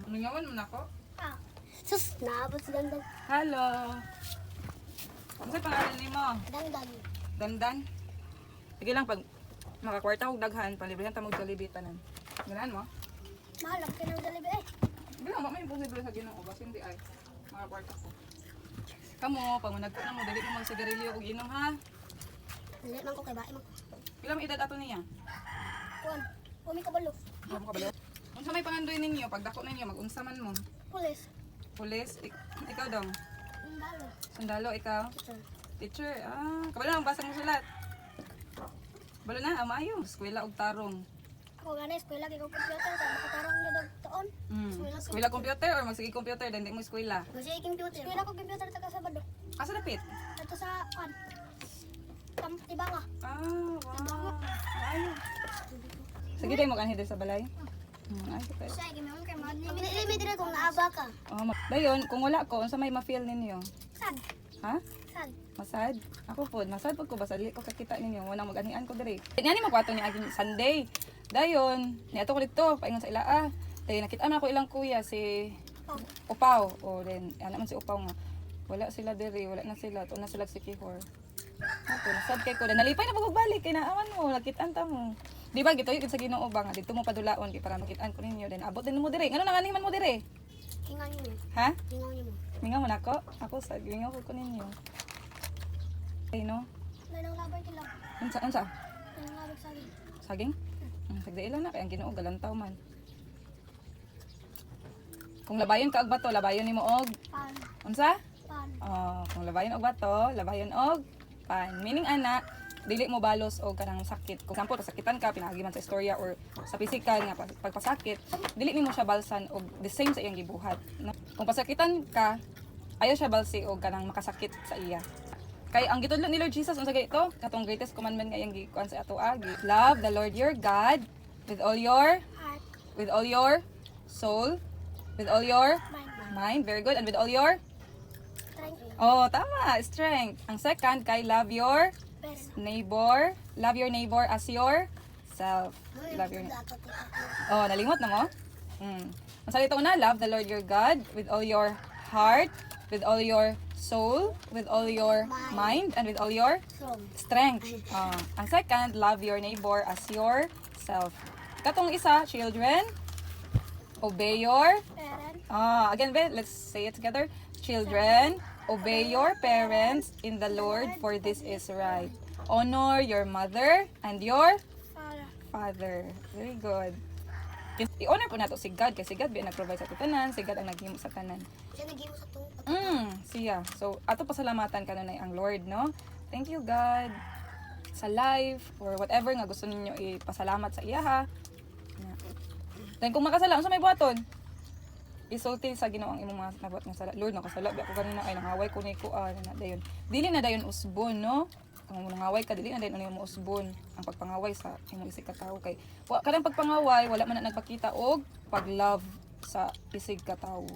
Ano yaman mo na ako? Ah. Sus, naabot si Dandan. Hello. Ano sa pangalan ni mo? Dandan. Dandan? Sige lang, pag makakwarta kong daghan, palibrihan tamog Jollibee tanan. Ganahan mo? Mahalak ka ng dalibi eh. Sige lang, may imposible sa ginoo. Basta hindi ay. Makakwarta ko. Kamo, pag managko na mo, dali mo magsigarilyo kung inom ha. Dali man ko kay bae mo. Ilang edad ato niya? Kuan, umi kabalo. Ano mo kabalo? Unsa may pangandoy ninyo? Pag dako ninyo, mag-unsa man mo? Pulis. Pulis? Ikaw daw? Sundalo. Sundalo, ikaw? Teacher. Teacher, kabalo na, basa mo sulat. Balo na, maayo. Eskwela og tarong. Ako gani, eskwela, kay ko computer, kaya makatarong na daw taon. Eskwela computer or magsige computer, hindi mo eskwela. Kasi computer. Eskwela ko computer taga Sabado. Asa dapit? Ito sa, kuan, Tibanga. Wow. Maayo. Sige tayo mag-anhid sa balay. Ay, super. Siya, gimawin kay mga. Limit dire kung naaba ka. Dayon, kung wala ko, unsa may ma-feel ninyo? Sad. Ha? Sad. Masad? Ako po, masad po ko, basta dili ko kakita ninyo. Wanang mag-anian ko dire. Yan ni magkwato niya aging Sunday. Dayon, niato ko dito, paingon sa ila. Dayon, nakita man ako ilang kuya, si Upaw. O, then, yan naman si Upaw nga. Wala sila dire, wala na sila. Ito na sila si Kihor. Ako, nasad kay ko. Nalipay na pagbalik, kay naaman mo, nakitaan ta mo. Di ba, gito yung sa Ginoo ba nga, dito mo padulaon, di para makitaan ko ninyo. Then, abot din mo dire. Ngano nanganiman mo dire? Hingan niyo. Ha? Hingan niyo mo. Mingaw mo na ako? Ako sa, mingaw ko ninyo. Okay, no? Nanang labay kila. Unsa, unsa? Nanang labay sagi. Saging? Sagdai lang na, kaya ang Ginoo galantaw man. Kung labayon ka og bato, labayon nimo og Pan. unsa? Pan. Kung labayon og bato, labayon og pan. Meaning ana, dili mo balos og kanang sakit. Kung example, pasakitan ka, pinahagiman sa istorya or sa physical nga pagpasakit, dili nimo siya balsan og the same sa iyang gibuhat. No? Kung pasakitan ka, ayaw siya balsi og kanang makasakit sa iya. Kay ang gitudlo ni Lord Jesus unsa ito? Katong greatest commandment nga iyang gikuan sa ato love the Lord your God with all your Heart. with all your soul, with all your mind, very good, and with all your Strength. tama, strength. Ang second kay love your Best. neighbor, love your neighbor as yourself. Love your neighbor. Nalimot na mo? Ang salita una, love the Lord your God with all your heart, with all your soul, with all your mind, and with all your strength. Ang second, love your neighbor as yourself. Katong isa, children, obey your Parent. again, let's say it together. Children, obey your parents in the Lord, for this is right. Honor your mother and your Father. father. Very good. I-honor po nato si God, kasi God nag-provide sa tanan, si God ang naghimo sa tanan. Siya nagimo sa tong. Siya. So, ato pasalamatan kanunay ang Lord, no? Thank you, God, sa life, or whatever nga gusto ninyo ipasalamat sa iya, ha? Then, kung makasala, sa may buhaton? Isulti sa Ginoo ang imong mga nabot nga sala. Lord, nakasala ba ako kanina, ay nangaway ko ni ko, na dayon. Dili na dayon usbon, no? Kung nangaway ka, dili na dayon ano yung usbon ang pagpangaway sa imong isig katawo kay kadang pagpangaway wala man na nagpakita og pag-love sa isig katawo.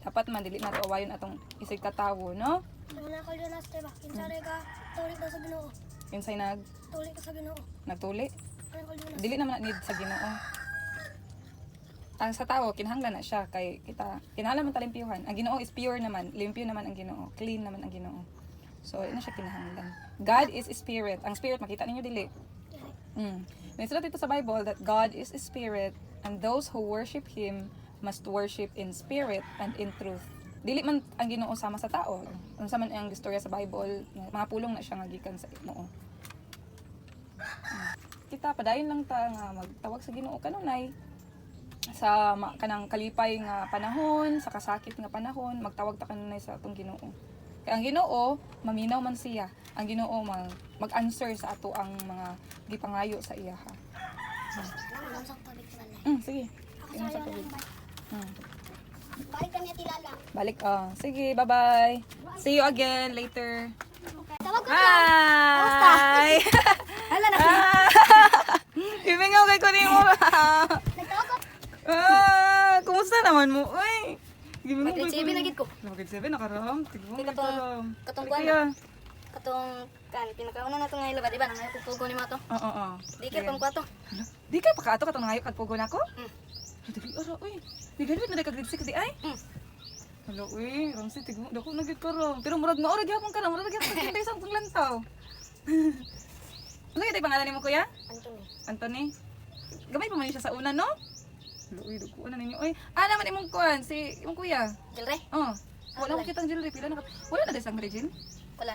Dapat man dili na awayon atong isig katawo, no? Wala ko yun last time. Kinsari ka, tulik ka sa Ginoo. Kinsay Tulik ka sa Ginoo. nagtuli? Wala ko yun. Dili naman na need sa Ginoo. Ang sa tao kinahanglan na siya kay kita kinahanglan man talimpyuhan. Ang Ginoo is pure naman, limpyo naman ang Ginoo, clean naman ang Ginoo. So, ina siya kinahanglan. God is spirit. Ang spirit makita ninyo dili. May sulat dito sa Bible that God is a spirit and those who worship Him must worship in spirit and in truth. Dili man ang Ginoo sama sa tao. Unsa man ang istorya sa Bible, mga pulong na siya nga gikan sa Ginoo. Kita padayon lang ta nga magtawag sa Ginoo kanunay sa kanang kalipay nga panahon, sa kasakit nga panahon, magtawag ta kanunay sa atong Ginoo. Kaya ang Ginoo, maminaw man siya. Ang Ginoo mag-answer sa ato ang mga gipangayo sa iya, ha. Lang sa tubig wala. Sige. Ako Tingnan sa sa'yo tubig. lang. Balik kami at ilala. Balik, sige, bye-bye. See you again later. Tawag ko. Hi! Hala na. Ibingaw kay ko ni mo. Nagtawag ko. Kumusta naman mo? Uy! Mag-grade 7 lagi ko. Mag-grade 7, nakaram. Tigmo, Katong nakaram. kuwan. Katong pinakauna na itong ngayon ba? Diba? Nangayon pupugo ni mo ito. Oo. Di ka pang kwato. Di ka pa ka ato katong ngayon kagpugo na ko? Dali ara uy. Di graduate na kay grade 6 di ay. Hello uy, Ramsey tigmo dako na gid karon. Pero murag maora gyapon ka, murag gyapon ka kinday sa panglantaw. Ano kay pangalan nimo kuya? Anthony. Anthony. Gamay pa man siya sa una no? Hello uy, dugo na ninyo uy. Ah naman imong kuan si imong kuya. Jilre? Oh. Wala ko kitang jewelry pila na. Wala na desang Regine. Wala.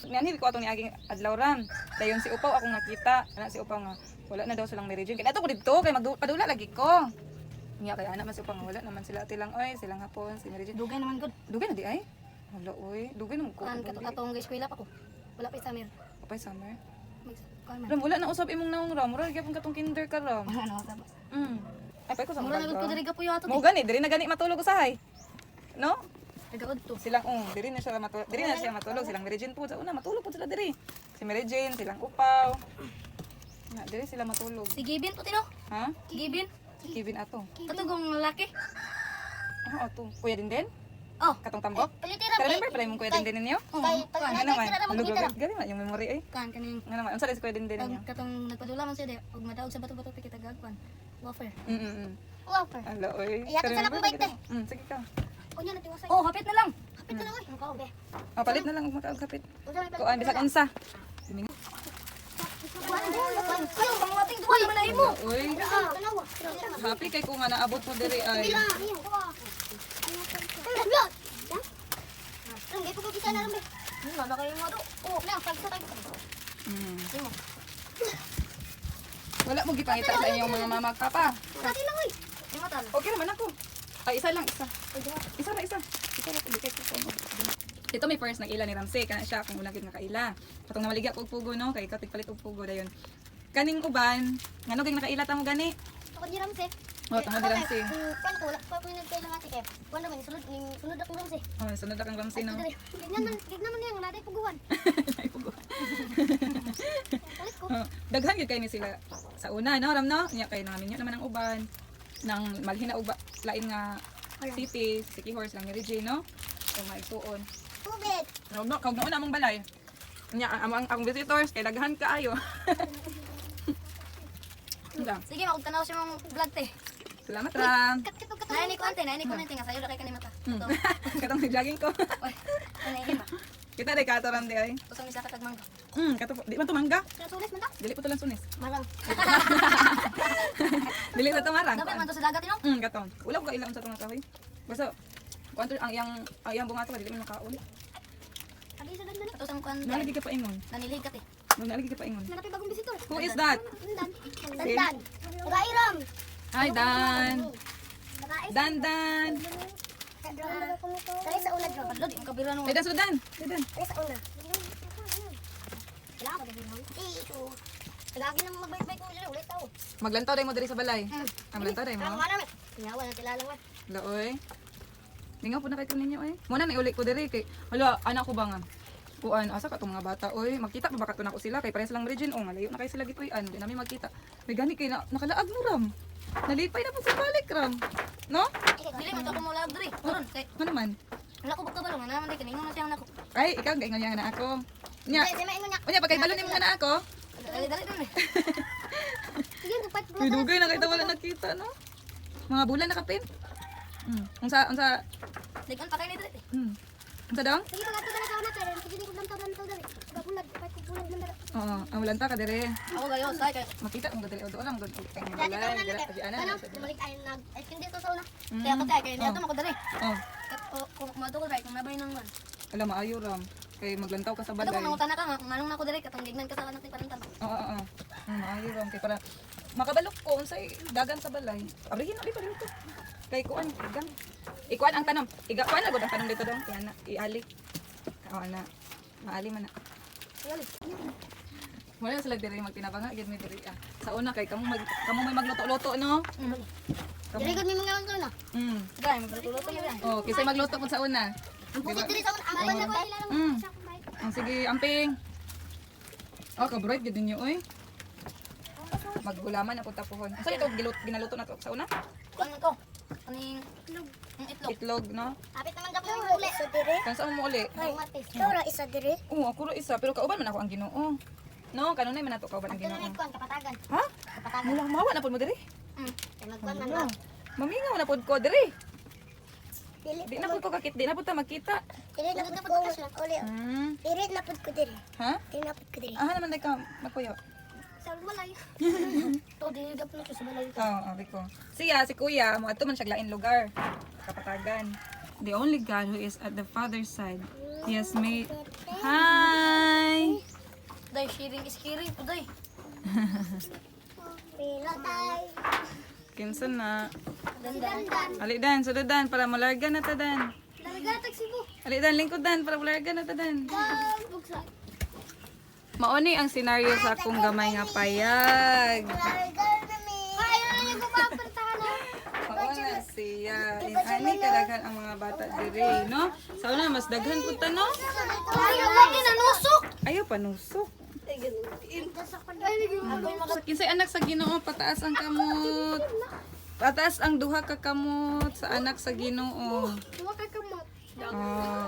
Ngani ko atong niaging adlaw ram. Dayon si Upaw akong nakita. Ana si Upaw nga wala na daw silang Mary Jane. Kaya ato ko dito kay magpadula lagi ko. Nya kay ana man si Upaw nga wala naman sila tilang oy, silang hapon si Mary Jane. Dugay naman good. Dugay na di ay. Hala oy, dugay na ko. Kan katong eskwela pa ko. Wala pa sa mir. Apay summer. Kan man. Ram wala na usab imong naong ram. Mura gyapon katong kinder ka ram. Ano sa ba? Ay pay ko sa Mura na mga. gud ko diri ka puyo ato. Mo gani, diri na gani matulog usahay. No? Tagaod to. Silang diri na siya matulog. Diri na siya matulog silang Mary Jane po. Sa una matulog po sila diri. Si Mary Jane, silang Upaw. Na diri sila matulog. Si Gibin to tino. Ha? Gibin. Kevin ato. Ato gong lalaki. Ah, ato. Kuya din? Oh. Katong tambok? Palitira. Remember pala yung kuya din ninyo? Nga naman. Lugog. Gani man yung memory ay. Kan kaning Nga naman. Unsa rin si kuya din ninyo? katong nagpadula man siya di og madaog sa bato-bato pikit agagwan. Wafer. Wafer. Ala oy. Iyakan sa lakong bait, Sige ka. Unya na tiwasay. Oh, hapit na lang. Hapit na lang oy. Mukha be. Oh, palit na lang magkakapit. Unsa may Kuan bisag unsa. Ayaw, pangating duwa naman na imo. Uy. Tanawa. Happy kay ko nga naabot mo diri ay. Lang, gay ko kita na lang be. Ano na kayo mo do? Oh, lang, tag-tag. Imo. Wala mo gipangita sa inyong mga mama at papa. Dati lang oy. Imo tal. Okay naman ako. Ay, isa lang, isa. Isa na, isa. Isa lang, bigay ko. Ito may first nag-ila ni Ramsey. Kana siya, kung ulang nga kaila. Katong namaligya ko og pugo, no? Kay ikaw tigpalit og pugo, dayon. Kaning uban, ngano kay nakaila ta mo gani? Ako ni Ramsey. Oh, tama ni Ramsey. Kan ko, wala pa ko nagkailangan si Kep. Kuan naman, sunod ako Ramsey. Oh, sunod na kang Ramsey, no? Gignan man niya, naday puguhan. Ay, pugo. Ulit ko. Oh, daghan gyud kay ni sila sa una, no? Ram, no? Nya kay namin naman ang uban. Nang malhina uba, lain nga city, City Horse lang ni Regine, no? So, maigtuon. Tubig. No, kag noon among balay. Nya ang visitors kay daghan kaayo. Unda. Sige, magtanaw siya mong vlog te. Salamat Ram. Nani ko ante, nani ko nante nga sayo ra kay kanimata. To. Katong jogging ko. Oy. Nani ba? Kita day kato Ram di ay. Kusang isa ka tagmangga. Kato di man to mangga. Nasulis man ta? Dili po to lang sunis. Marang. Dili ta tumarang. Dapat man to sa dagat ino. Katong. Wala ko kailangan sa tong kahoy. Basta kwanto ang yang bunga to dili man makaon. Agi sa dandan. Ato sang kuan. Nalagi ka pa ingon. Nanilig ka te. Nalagi ka pa ingon. Nanapay bagong visitor. Who is that? Dandan. Dandan. Rairam. Hi Dan. Dan. Kali sa una dro. Padlod yung kabira no. Ay Dan sudan. Dan. Kali sa una. Kailangan ba din mo? Ito. Lagi nang magbait-bait mo dyan ulit tao. Maglantaw day mo diri sa balay. Ang lantaw day Ang mo. mana mi. Pinawa na tilalang man. Laoy. Lingaw po na kay ninyo eh. Muna na iuli ko diri kay hala anak ko ba nga. Kuan asa ka tong mga bata oy. Magkita pa ba kato na ko sila kay parehas lang Regine o malayo na kay sila gituy-an. Di namin magkita. May gani kay nakalaag mo Ram. Nalipay na po sa balik Ram. No? Dili man to ko mo lag diri. Karon kay Ano naman? wala ko bukta balong naman day kaningon na siya nako. Ay, ikaw gaingon niya na ako. Nya. Ay, may ingon niya. Unya pagkay balon nimo na ako. Dali dun eh. Sige, dapat bro. Uy, dugay na kita wala nakita no. Mga bulan na kapin. Unsa Digon pa kay ni diri. unsa dong? Sige, pag ato na sa una pero sige ko lantaw dali. Gabulag, pag kubulag man dali. Oo, ang ulan ta ka dire. Ako gayo say kay Makita mo dali o lang doon. Kay Dati balay, daw na dira nila. pagi ana. Ano? Bumalik ay nag ay hindi to sa una. kaya ko tay kay niya to mako diri. Oh, Kung mato ko diri kung nabay nang man. alam maayo Ram. Kay maglantaw ka sa Ano balay. kung nangutan ka nga, kung manong nako diri katong gignan ka sa kanang parantan. Oo. Maayo Ram kay para makabalok ko unsay dagan sa balay. Abrihin uli pa dito. Kay kuan igang. Ikuan ang tanom. Kuan na gud ang tanom dito dong. Kaya na iali. Oo na. Maali man na. Wala sila diri magtinabanga gid mi diri. Sa una kay kamo may magluto-luto no. Dili gud mi mga unto na. Gay, magluto niyo yan. Oh, kasi magluto pud sa una. Ang pusit diri sa una. Ang banda ko ila lang. Ang sige, amping. Oh, kabroid gid ninyo oy. Maggulaman na pud tapuhon. Asa ito ginaluto na to sa una? Ano to? Kaning itlog. Itlog no. Apit naman dapat yung uli. Sa diri. Kan sa mo uli? Ay, matis. Tora isa diri. Oo, ako ro isa pero kauban man ako ang Ginoo. No, kanunay man nato kauban ang Ito na Ginoo. nagkuhan kapatagan. Ha? Kapatagan. Mula mawa na pud mo diri. Kay magkuhan man Ano? ba? Mamingaw na pud ko diri. Dili Di na pud ko kakit, di na pud ta makita. Dili na pud ko. Uli. Dili na pud ko diri. Ha? Dili na pud ko diri. Aha naman ka makuyo. Sa balay. To dili na pud ko sa balay. Oo, abi ko. Siya, si kuya, mo ato man siya lain lugar. Kapatagan. The only God who is at the Father's side. He has made... Hi! Day, sharing is caring po, day. Pila tay. Kinsa na? Dandan. Ali dan, sudadan, para malarga na ta dan. Nalagatag si mo. Ali dan, lingkod dan, para malarga na ta dan. Bugsa. Mauni ang senaryo sa akong gamay nga payag. Largar na mi. Ay, ano yung gumapuntahan na? Oo nga siya. Ani kadaghan ang mga bata diri, no? Sa una, mas daghan po ta, no? Ay, lagi nanusok. Ayaw panusok. Ay, Sa kinsay anak sa Ginoo pataas ang kamot. Pataas ang duha ka kamot sa anak sa Ginoo.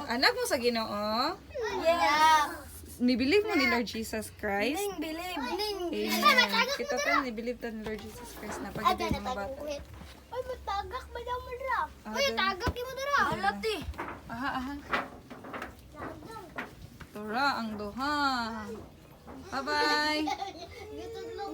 Anak mo sa Ginoo? Yeah. Ni-believe mo ni Lord Jesus Christ? Believe. Amen. Kita ka ni-believe ta ni Lord Jesus Christ na pagiging mga bata. Ay, matagak ba daw mo dira? Ah, Ay, dun. tagak mo dira. Alati. Aha, aha. Tora ang duha. Bye-bye. Gitod lang.